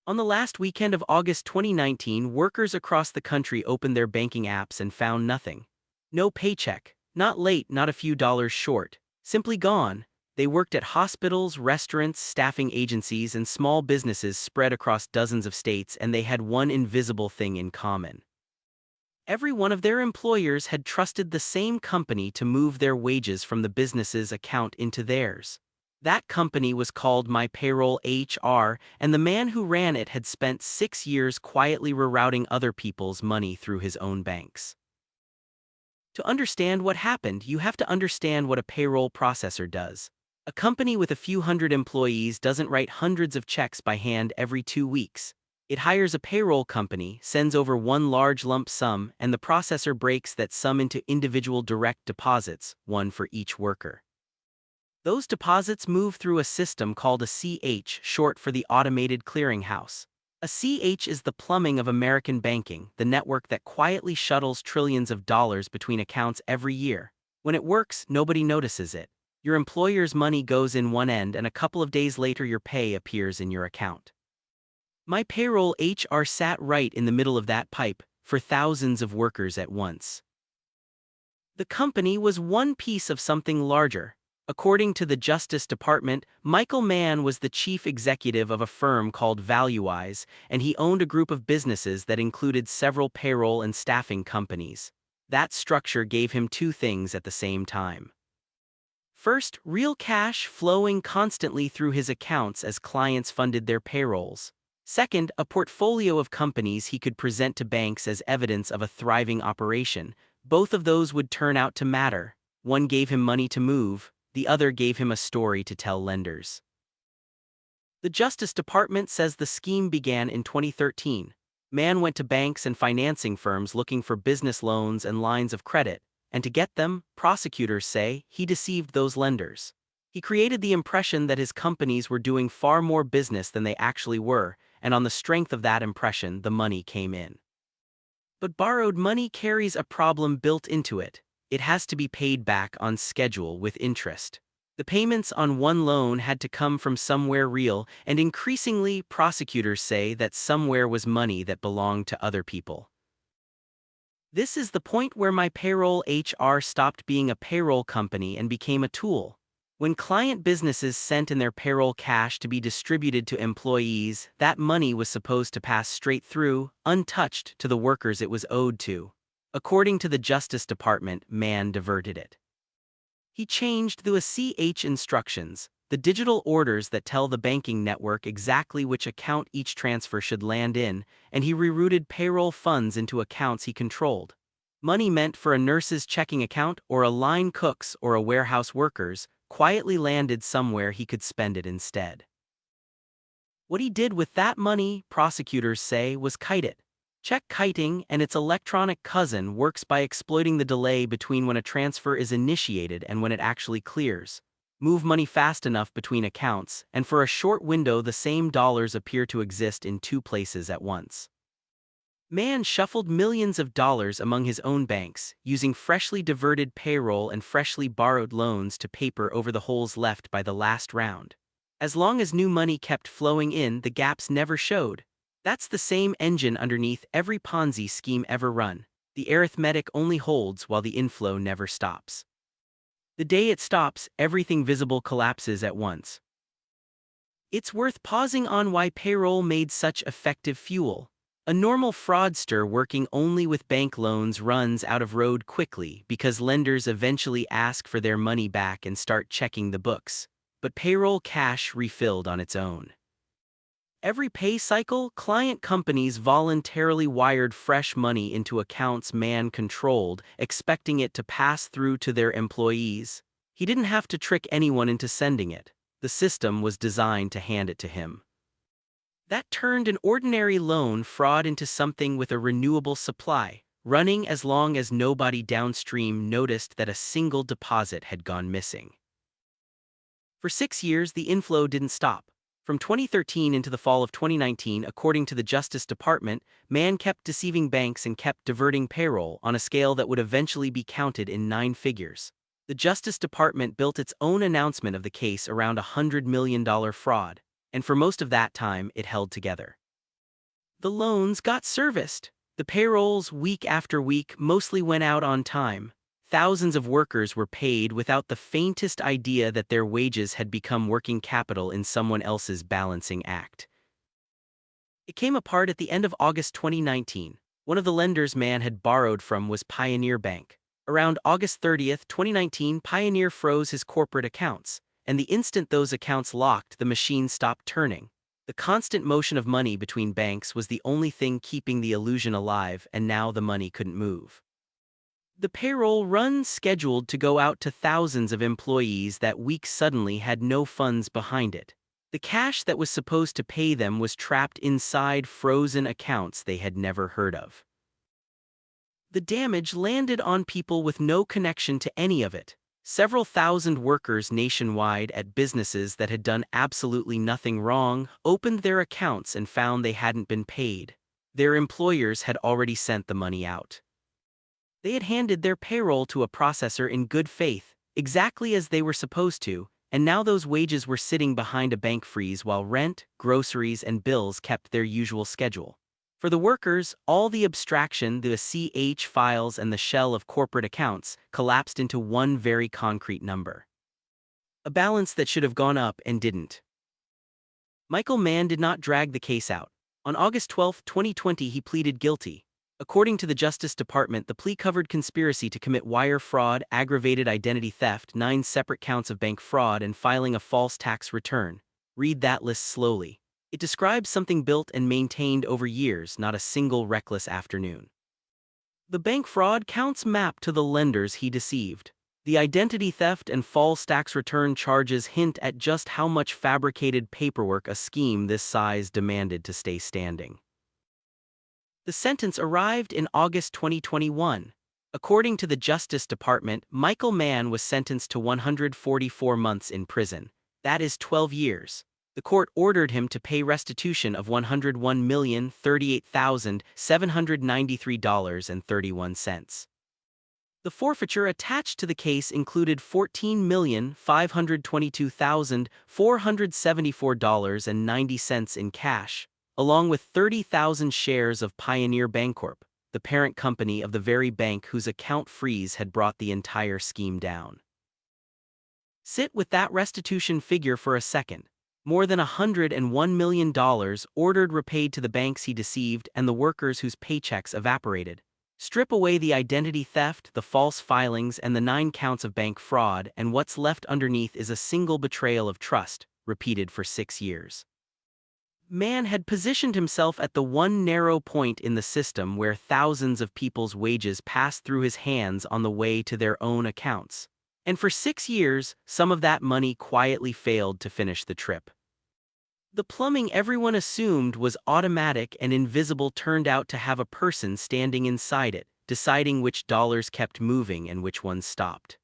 On the last weekend of August 2019, workers across the country opened their banking apps and found nothing. No paycheck, not late, not a few dollars short, simply gone. They worked at hospitals, restaurants, staffing agencies, and small businesses spread across dozens of states, and they had one invisible thing in common. Every one of their employers had trusted the same company to move their wages from the business's account into theirs. That company was called MyPayrollHR, and the man who ran it had spent 6 years quietly rerouting other people's money through his own banks. To understand what happened, you have to understand what a payroll processor does. A company with a few hundred employees doesn't write hundreds of checks by hand every 2 weeks. It hires a payroll company, sends over one large lump sum, and the processor breaks that sum into individual direct deposits, one for each worker. Those deposits move through a system called a CH, short for the Automated Clearinghouse. A CH is the plumbing of American banking, the network that quietly shuttles trillions of dollars between accounts every year. When it works, nobody notices it. Your employer's money goes in one end, and a couple of days later your pay appears in your account. MyPayrollHR sat right in the middle of that pipe, for thousands of workers at once. The company was one piece of something larger. According to the Justice Department, Michael Mann was the chief executive of a firm called ValueWise, and he owned a group of businesses that included several payroll and staffing companies. That structure gave him two things at the same time. First, real cash flowing constantly through his accounts as clients funded their payrolls. Second, a portfolio of companies he could present to banks as evidence of a thriving operation. Both of those would turn out to matter. One gave him money to move, the other gave him a story to tell lenders. The Justice Department says the scheme began in 2013. Mann went to banks and financing firms looking for business loans and lines of credit, and to get them, prosecutors say, he deceived those lenders. He created the impression that his companies were doing far more business than they actually were, and on the strength of that impression, the money came in. But borrowed money carries a problem built into it. It has to be paid back on schedule with interest. The payments on one loan had to come from somewhere real, and increasingly, prosecutors say that somewhere was money that belonged to other people. This is the point where MyPayrollHR stopped being a payroll company and became a tool. When client businesses sent in their payroll cash to be distributed to employees, that money was supposed to pass straight through, untouched, to the workers it was owed to. According to the Justice Department, Mann diverted it. He changed the CH instructions, the digital orders that tell the banking network exactly which account each transfer should land in, and he rerouted payroll funds into accounts he controlled. Money meant for a nurse's checking account or a line cook's or a warehouse worker's quietly landed somewhere he could spend it instead. What he did with that money, prosecutors say, was kite it. Check kiting and its electronic cousin works by exploiting the delay between when a transfer is initiated and when it actually clears. Move money fast enough between accounts, and for a short window the same dollars appear to exist in two places at once. Mann shuffled millions of dollars among his own banks, using freshly diverted payroll and freshly borrowed loans to paper over the holes left by the last round. As long as new money kept flowing in, the gaps never showed. That's the same engine underneath every Ponzi scheme ever run. The arithmetic only holds while the inflow never stops. The day it stops, everything visible collapses at once. It's worth pausing on why payroll made such effective fuel. A normal fraudster working only with bank loans runs out of road quickly because lenders eventually ask for their money back and start checking the books. But payroll cash refilled on its own. Every pay cycle, client companies voluntarily wired fresh money into accounts Mann controlled, expecting it to pass through to their employees. He didn't have to trick anyone into sending it. The system was designed to hand it to him. That turned an ordinary loan fraud into something with a renewable supply, running as long as nobody downstream noticed that a single deposit had gone missing. For 6 years, the inflow didn't stop. From 2013 into the fall of 2019, according to the Justice Department, Mann kept deceiving banks and kept diverting payroll on a scale that would eventually be counted in 9 figures. The Justice Department built its own announcement of the case around a $100 million fraud, and for most of that time it held together. The loans got serviced. The payrolls, week after week, mostly went out on time. Thousands of workers were paid without the faintest idea that their wages had become working capital in someone else's balancing act. It came apart at the end of August 2019. One of the lenders Mann had borrowed from was Pioneer Bank. Around August 30, 2019, Pioneer froze his corporate accounts, and the instant those accounts locked, the machine stopped turning. The constant motion of money between banks was the only thing keeping the illusion alive, and now the money couldn't move. The payroll run scheduled to go out to thousands of employees that week suddenly had no funds behind it. The cash that was supposed to pay them was trapped inside frozen accounts they had never heard of. The damage landed on people with no connection to any of it. Several thousand workers nationwide at businesses that had done absolutely nothing wrong opened their accounts and found they hadn't been paid. Their employers had already sent the money out. They had handed their payroll to a processor in good faith, exactly as they were supposed to, and now those wages were sitting behind a bank freeze while rent, groceries, and bills kept their usual schedule. For the workers, all the abstraction, the CH files, and the shell of corporate accounts collapsed into one very concrete number. A balance that should have gone up and didn't. Michael Mann did not drag the case out. On August 12, 2020, he pleaded guilty. According to the Justice Department, the plea covered conspiracy to commit wire fraud, aggravated identity theft, 9 separate counts of bank fraud, and filing a false tax return. Read that list slowly. It describes something built and maintained over years, not a single reckless afternoon. The bank fraud counts map to the lenders he deceived. The identity theft and false tax return charges hint at just how much fabricated paperwork a scheme this size demanded to stay standing. The sentence arrived in August 2021. According to the Justice Department, Michael Mann was sentenced to 144 months in prison. That is 12 years. The court ordered him to pay restitution of $101,038,793.31. The forfeiture attached to the case included $14,522,474.90 in cash, along with 30,000 shares of Pioneer Bancorp, the parent company of the very bank whose account freeze had brought the entire scheme down. Sit with that restitution figure for a second. More than $101 million ordered repaid to the banks he deceived and the workers whose paychecks evaporated. Strip away the identity theft, the false filings, and the 9 counts of bank fraud, and what's left underneath is a single betrayal of trust, repeated for 6 years. Mann had positioned himself at the one narrow point in the system where thousands of people's wages passed through his hands on the way to their own accounts. And for 6 years, some of that money quietly failed to finish the trip. The plumbing everyone assumed was automatic and invisible turned out to have a person standing inside it, deciding which dollars kept moving and which ones stopped.